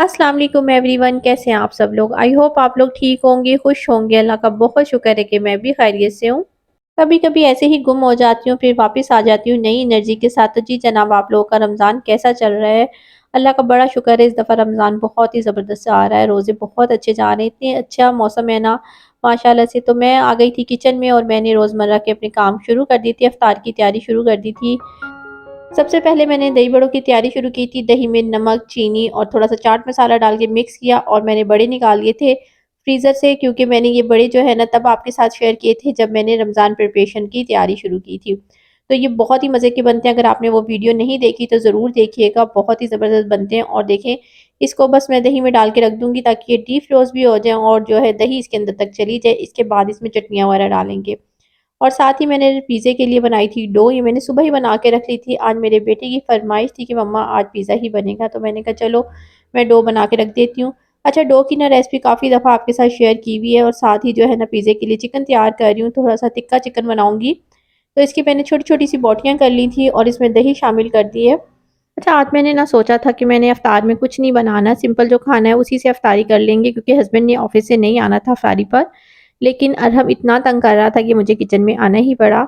अस्सलाम वालेकुम एवरीवन, कैसे हैं आप सब लोग। आई होप आप लोग ठीक होंगे, खुश होंगे। अल्लाह का बहुत शुक्र है कि मैं भी खैरियत से हूँ। कभी कभी ऐसे ही गुम हो जाती हूँ, फिर वापस आ जाती हूँ नई एनर्जी के साथ। तो जी जनाब, आप लोगों का रमज़ान कैसा चल रहा है। अल्लाह का बड़ा शुक्र है, इस दफ़ा रमज़ान बहुत ही ज़बरदस्त आ रहा है। रोज़े बहुत अच्छे जा रहे हैं, इतने अच्छा मौसम है ना माशाल्लाह से। तो मैं आ गई थी किचन में और मैंने रोज़मर्रा के अपने काम शुरू कर दी थी, इफ्तार की तैयारी शुरू कर दी थी। सबसे पहले मैंने दही बड़ों की तैयारी शुरू की थी। दही में नमक, चीनी और थोड़ा-सा चाट मसाला डाल के मिक्स किया और मैंने बड़े निकाल लिए थे फ्रीज़र से, क्योंकि मैंने ये बड़े जो है ना तब आपके साथ शेयर किए थे जब मैंने रमज़ान प्रिपरेशन की तैयारी शुरू की थी। तो ये बहुत ही मज़े के बनते हैं, अगर आपने वो वीडियो नहीं देखी तो ज़रूर देखिएगा, बहुत ही ज़बरदस्त बनते हैं। और देखें, इसको बस मैं दही में डाल के रख दूँगी ताकि ये डीप फ्रोज़ भी हो जाएँ और जो है दही इसके अंदर तक चली जाए। इसके बाद इसमें चटनियाँ वगैरह डालेंगे। और साथ ही मैंने पिज़्ज़े के लिए बनाई थी डो, ये मैंने सुबह ही बना के रख ली थी। आज मेरे बेटे की फ़रमाइश थी कि मम्मा आज पिज़्ज़ा ही बनेगा, तो मैंने कहा चलो मैं डो बना के रख देती हूँ। अच्छा, डो की ना रेसिपी काफ़ी दफ़ा आपके साथ शेयर की हुई है। और साथ ही जो है ना पिज़्ज़े के लिए चिकन तैयार कर रही हूँ, थोड़ा-सा तिक्का चिकन बनाऊँगी। तो इसकी मैंने छोटी-छोटी सी बोटियाँ कर ली थी और इसमें दही शामिल कर दी है। अच्छा, आज मैंने ना सोचा था कि मैंने इफ्तार में कुछ नहीं बनाना, सिंपल जो खाना है उसी से इफ्तारी कर लेंगे, क्योंकि हस्बैंड ने ऑफ़िस से नहीं आना था इफ्तारी पर। लेकिन अरहम इतना तंग कर रहा था कि मुझे किचन में आना ही पड़ा।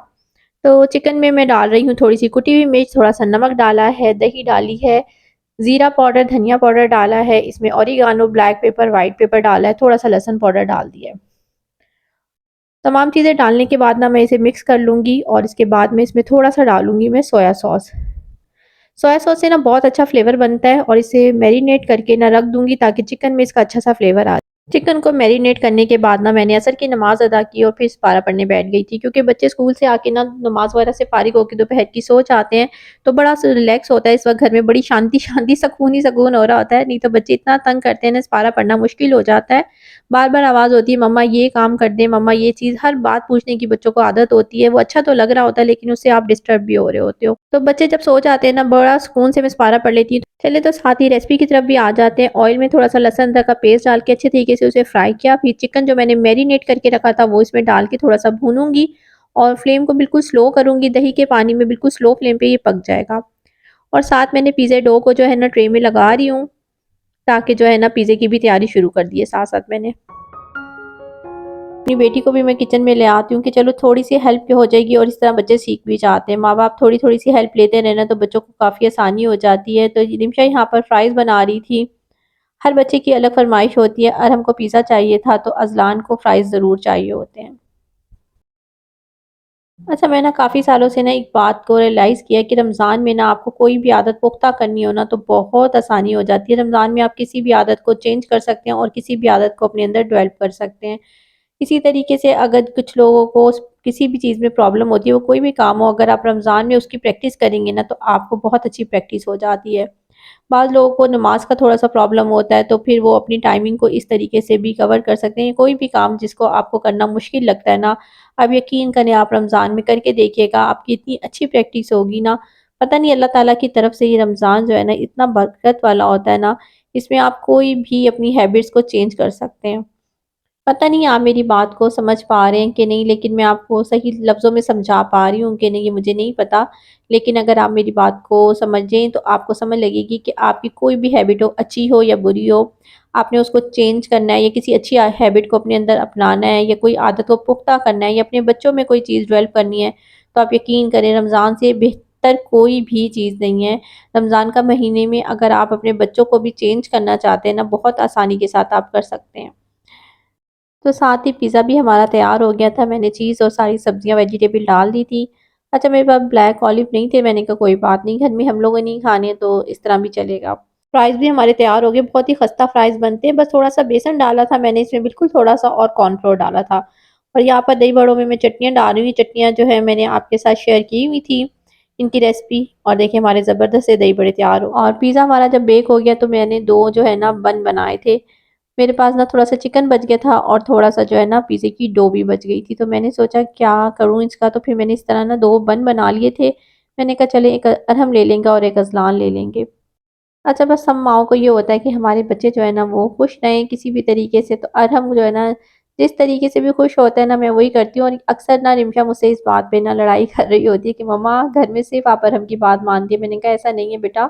तो चिकन में मैं डाल रही हूँ थोड़ी-सी कुटी हुई मिर्च, थोड़ा-सा नमक डाला है, दही डाली है, ज़ीरा पाउडर, धनिया पाउडर डाला है, इसमें oregano, black pepper, white paper डाला है, थोड़ा-सा लहसुन पाउडर डाल दिया है। तमाम चीज़ें डालने के बाद ना मैं इसे मिक्स कर लूँगी और इसके बाद में इसमें थोड़ा-सा डालूँगी मैं सोया सॉस। सोया सॉस से ना बहुत अच्छा फ्लेवर बनता है और इसे मैरिनेट करके ना रख दूँगी ताकि चिकन में इसका अच्छा-सा फ्लेवर आ। चिकन को मैरिनेट करने के बाद ना मैंने असर की नमाज़ अदा की और फिर इस्तिखारा पढ़ने बैठ गई थी, क्योंकि बच्चे स्कूल से आके ना नमाज़ वगैरह से फ़ारिग होके दोपहर की सो जाते हैं। तो बड़ा स रिलैक्स होता है, इस वक़्त घर में बड़ी शांति-शांति, सुकून ही सुकून हो रहा होता है। नहीं तो बच्चे इतना तंग करते हैं ना, इस्तिखारा पढ़ना मुश्किल हो जाता है। बार-बार आवाज़ होती है, मम्मा ये काम कर दे, मम्मा ये चीज़, हर बात पूछने की बच्चों को आदत होती है। वो अच्छा तो लग रहा होता है लेकिन उससे आप डिस्टर्ब भी हो रहे होते हो। तो बच्चे जब सो जाते हैं ना, बड़ा सुकून से मैं इस्तिखारा पढ़ लेती हूँ। चलिए, तो साथ ही रेसिपी की तरफ भी आ जाते हैं। ऑयल में थोड़ा-सा लहसुन अदरक का पेस्ट डाल के अच्छे तरीके से उसे फ्राई किया। फिर चिकन जो मैंने मैरिनेट करके रखा था वो इसमें डाल के थोड़ा-सा भूनूँगी और फ्लेम को बिल्कुल स्लो करूँगी। दही के पानी में बिल्कुल स्लो फ्लेम पे ये पक जाएगा। और साथ मैंने पिज़्ज़ा डो को जो है ना ट्रे में लगा रही हूँ, ताकि जो है ना पिज़्ज़े की भी तैयारी शुरू कर दी है साथ-साथ मैंने। अपनी बेटी को भी मैं किचन में ले आती हूँ कि चलो थोड़ी-सी हेल्प हो जाएगी और इस तरह बच्चे सीख भी जाते हैं। माँ-बाप थोड़ी-थोड़ी सी हेल्प लेते रहें ना तो बच्चों को काफ़ी आसानी हो जाती है। तो रिमशा यहाँ पर फ्राइज़ बना रही थी। हर बच्चे की अलग फ़रमाइश होती है। अरहम को पिज़्ज़ा चाहिए था तो अज़लान को फ्राइज़ ज़रूर चाहिए होते हैं। अच्छा, मैं ना काफ़ी सालों से ना एक बात को रियलाइज़ किया कि रमज़ान में ना आपको कोई भी आदत पुख्ता करनी हो ना तो बहुत आसानी हो जाती है। रमज़ान में आप किसी भी आदत को चेंज कर सकते हैं और किसी भी आदत को अपने अंदर डेवलप कर सकते हैं। इसी तरीके से अगर कुछ लोगों को किसी भी चीज़ में प्रॉब्लम होती है, वो कोई भी काम हो, अगर आप रमज़ान में उसकी प्रैक्टिस करेंगे ना तो आपको बहुत अच्छी प्रैक्टिस हो जाती है। बाज़ लोगों को नमाज़ का थोड़ा-सा प्रॉब्लम होता है, तो फिर वो अपनी टाइमिंग को इस तरीके से भी कवर कर सकते हैं। कोई भी काम जिसको आपको करना मुश्किल लगता है ना, आप यकीन करें आप रमज़ान में करके देखिएगा, आपकी इतनी अच्छी प्रैक्टिस होगी ना, पता नहीं अल्लाह ताला की तरफ से ये रमज़ान जो है ना इतना बरकत वाला होता है ना, इसमें आप कोई भी अपनी हैबिट्स को चेंज कर सकते हैं। पता नहीं आप मेरी बात को समझ पा रहे हैं कि नहीं, लेकिन मैं आपको सही लफ्ज़ों में समझा पा रही हूँ कि नहीं ये मुझे नहीं पता। लेकिन अगर आप मेरी बात को समझें तो आपको समझ लगेगी कि आपकी कोई भी हैबिट हो, अच्छी हो या बुरी हो, आपने उसको चेंज करना है या किसी अच्छी हैबिट को अपने अंदर अपनाना है या कोई आदत को पुख्ता करना है या अपने बच्चों में कोई चीज़ डेवलप करनी है, तो आप यकीन करें रमज़ान से बेहतर कोई भी चीज़ नहीं है। रमज़ान का महीने में अगर आप अपने बच्चों को भी चेंज करना चाहते हैं ना, बहुत आसानी के साथ आप कर सकते हैं। तो साथ ही पिज़्ज़ा भी हमारा तैयार हो गया था। मैंने चीज़ और सारी सब्जियाँ वेजिटेबल डाल दी थी। अच्छा, मेरे पास ब्लैक ऑलिव नहीं थे, मैंने कहा कोई बात नहीं, घर में हम लोगों ने नहीं खाने तो इस तरह भी चलेगा। फ्राइज़ भी हमारे तैयार हो गए, बहुत ही खस्ता फ्राइज़ बनते हैं, बस थोड़ा-सा बेसन डाला था मैंने इसमें, बिल्कुल थोड़ा-सा, और कॉर्नफ्लोर डाला था। और यहाँ पर दही बड़ों में मैं चटनियाँ डाल रही हूँ, चटनियाँ जो है मैंने आपके साथ शेयर की हुई थी, इनकी रेसिपी। और देखिए हमारे ज़बरदस्त से दही बड़े तैयार हो, और पिज़्ज़ा हमारा जब बेक हो गया तो मैंने 2 जो है ना बन बनाए थे। मेरे पास ना थोड़ा-सा चिकन बच गया था और थोड़ा-सा जो है ना पिज़्ज़े की डो भी बच गई थी, तो मैंने सोचा क्या करूँ इसका, तो फिर मैंने इस तरह ना 2 बन बना लिए थे। मैंने कहा चले एक अरहम ले लेंगे और एक अज़लान ले लेंगे। अच्छा, बस हम माँओं को ये होता है कि हमारे बच्चे जो है ना वो खुश रहें किसी भी तरीके से, तो अरहम जो है ना जिस तरीके से भी खुश होता है ना मैं वही करती हूँ। और अक्सर ना रिमशा मुझसे इस बात पे ना लड़ाई कर रही होती है कि मम्मा घर में सिर्फ़ आप अरहम की बात मानती है। मैंने कहा ऐसा नहीं है बेटा,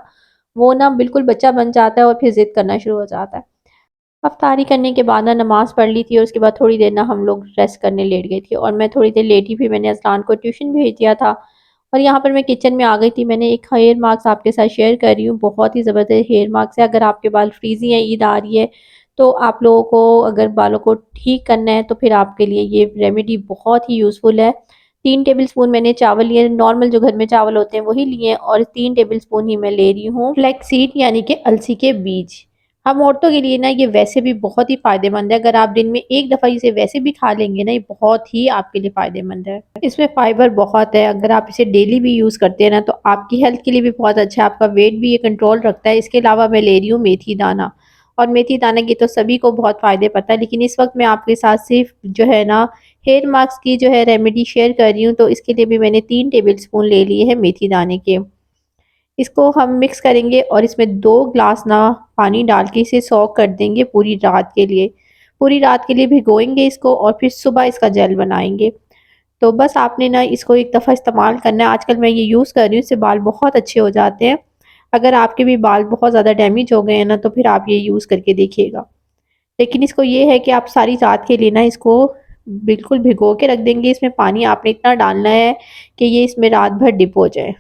वो ना बिल्कुल बच्चा बन जाता है और फिर ज़िद करना शुरू हो जाता है। अफ्तारी करने के बाद ना नमाज़ पढ़ ली थी और उसके बाद थोड़ी देर ना हम लोग रेस्ट करने लेट गए थे और मैं थोड़ी देर लेटी फिर मैंने अज़लान को ट्यूशन भेज दिया था और यहाँ पर मैं किचन में आ गई थी। मैंने एक हेयर मास्क आपके साथ शेयर कर रही हूँ, बहुत ही ज़बरदस्त हेयर मास्क है। अगर आपके बाल फ्रीज़ी हैं, ईद आ रही है, तो आप लोगों को अगर बालों को ठीक करना है तो फिर आपके लिए ये रेमेडी बहुत ही यूज़फुल है। 3 टेबलस्पून मैंने चावल लिए, नॉर्मल जो घर में चावल होते हैं वही लिए और 3 टेबलस्पून ही मैं ले रही हूँ फ्लैक्स सीड यानी कि अलसी के बीज। हम औरतों के लिए ना ये वैसे भी बहुत ही फ़ायदेमंद है। अगर आप दिन में एक दफ़ा इसे वैसे भी खा लेंगे ना, ये बहुत ही आपके लिए फ़ायदेमंद है। इसमें फाइबर बहुत है। अगर आप इसे डेली भी यूज़ करते हैं ना, तो आपकी हेल्थ के लिए भी बहुत अच्छा है। आपका वेट भी ये कंट्रोल रखता है। इसके अलावा मैं ले रही हूँ मेथी दाना और मेथी दाना की तो सभी को बहुत फ़ायदे पता है, लेकिन इस वक्त मैं आपके साथ सिर्फ जो है ना हेयर मास्क की जो है रेमेडी शेयर कर रही हूँ। तो इसके लिए भी मैंने 3 टेबल स्पून ले लिए हैं मेथी दाने के। इसको हम मिक्स करेंगे और इसमें 2 ग्लास ना पानी डाल के इसे सोक कर देंगे पूरी रात के लिए। पूरी रात के लिए भिगोएँगे इसको और फिर सुबह इसका जेल बनाएँगे। तो बस आपने ना इसको एक दफ़ा इस्तेमाल करना है। आजकल मैं ये यूज़ कर रही हूँ, इससे बाल बहुत अच्छे हो जाते हैं। अगर आपके भी बाल बहुत ज़्यादा डैमेज हो गए हैं ना, तो फिर आप ये यूज़ करके देखिएगा। लेकिन इसको ये है कि आप सारी रात के लिए ना इसको बिल्कुल भिगो के रख देंगे। इसमें पानी आपने इतना डालना है कि ये इसमें रात भर डिप हो जाए।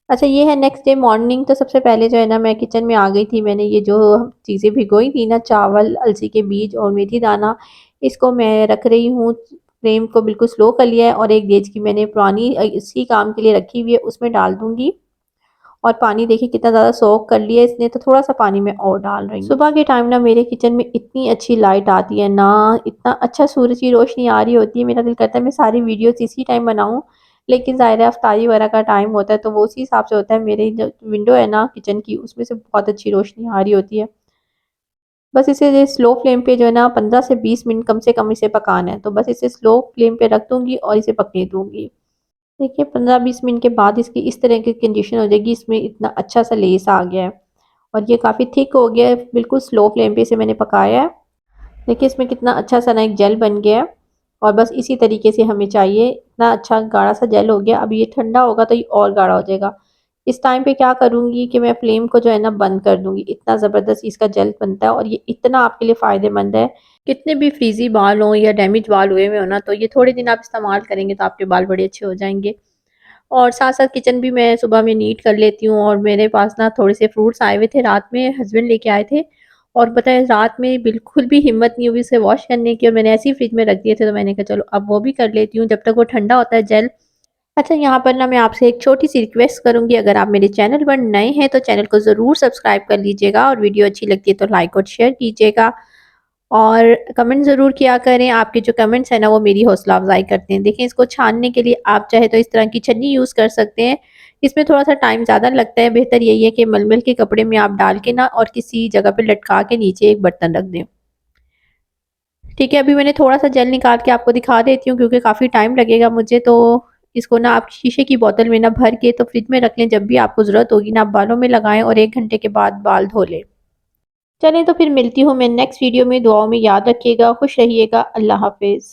अच्छा, ये है नेक्स्ट डे मॉर्निंग। तो सबसे पहले जो है ना मैं किचन में आ गई थी। मैंने ये जो चीज़ें भिगोई थी ना, चावल, अलसी के बीज और मेथी दाना, इसको मैं रख रही हूँ। फ्लेम को बिल्कुल स्लो कर लिया है और एक देज की मैंने पुरानी इसी काम के लिए रखी हुई है, उसमें डाल दूँगी। और पानी देखिए कितना ज़्यादा सोक कर लिया है इसने, तो थोड़ा-सा पानी मैं और डाल रही हूँ। सुबह के टाइम ना मेरे किचन में इतनी अच्छी लाइट आती है ना, इतना अच्छा सूरज की रोशनी आ रही होती है, मेरा दिल करता है मैं सारी वीडियोज़ इसी टाइम बनाऊँ। लेकिन ज़ाहिर है अफ्तारी वगैरह का टाइम होता है, तो वो उसी हिसाब से होता है। मेरी जो विंडो है ना किचन की, उसमें से बहुत अच्छी रोशनी आ रही होती है। बस इसे स्लो फ्लेम पे जो है ना 15 से 20 मिनट कम से कम इसे पकाना है। तो बस इसे स्लो फ्लेम पे रख दूँगी और इसे पकने दूँगी। देखिए 15-20 मिनट के बाद इसकी इस तरह की कंडीशन हो जाएगी, इसमें इतना अच्छा सा लेस आ गया है और ये काफ़ी थिक हो गया है। बिल्कुल स्लो फ्लेम पे इसे मैंने पकाया है। देखिए इसमें कितना अच्छा सा ना एक जेल बन गया है और बस इसी तरीके से हमें चाहिए। इतना अच्छा गाढ़ा सा जेल हो गया। अब ये ठंडा होगा तो ये और गाढ़ा हो जाएगा। इस टाइम पे क्या करूँगी कि मैं फ्लेम को जो है ना बंद कर दूँगी। इतना ज़बरदस्त इसका जेल बनता है और ये इतना आपके लिए फ़ायदेमंद है। कितने भी फ्रीज़ी बाल हों या डैमेज बाल हुए हुए हो ना, तो ये थोड़े दिन आप इस्तेमाल करेंगे तो आपके बाल बड़े अच्छे हो जाएँगे। और साथ-साथ किचन भी मैं सुबह में नीट कर लेती हूँ और मेरे पास ना थोड़े से फ्रूट्स आए हुए थे रात में, हस्बैंड लेके आए थे और पता है रात में बिल्कुल भी हिम्मत नहीं हुई उसे वॉश करने की और मैंने ऐसे ही फ्रिज में रख दिए थे, तो मैंने कहा चलो अब वो भी कर लेती हूँ जब तक वो ठंडा होता है जेल। अच्छा, यहाँ पर ना मैं आपसे एक छोटी-सी रिक्वेस्ट करूँगी, अगर आप मेरे चैनल पर नए हैं तो चैनल को ज़रूर सब्सक्राइब कर लीजिएगा और वीडियो अच्छी लगती है तो लाइक और शेयर कीजिएगा। और कमेंट ज़रूर किया करें, आपके जो कमेंट्स हैं ना वो मेरी हौसला अफ़ज़ाई करते हैं। देखिए इसको छानने के लिए आप चाहे तो इस तरह की छन्नी यूज़ कर सकते हैं। इसमें थोड़ा-सा टाइम ज़्यादा लगता है, बेहतर यही है कि मलमल के कपड़े में आप डाल के ना और किसी जगह पे लटका के नीचे एक बर्तन रख दें। ठीक है, अभी मैंने थोड़ा-सा जेल निकाल के आपको दिखा देती हूँ क्योंकि काफ़ी टाइम लगेगा मुझे, तो इसको ना आप शीशे की बोतल में ना भर के तो फ्रिज में रख लें, जब भी आपको ज़रूरत होगी ना आप बालों में लगाएँ और 1 घंटे के बाद बाल धो लें। चलें तो फिर मिलती हूँ मैं नेक्स्ट वीडियो में, दुआओं में याद रखिएगा, खुश रहिएगा, अल्लाह हाफ़िज़।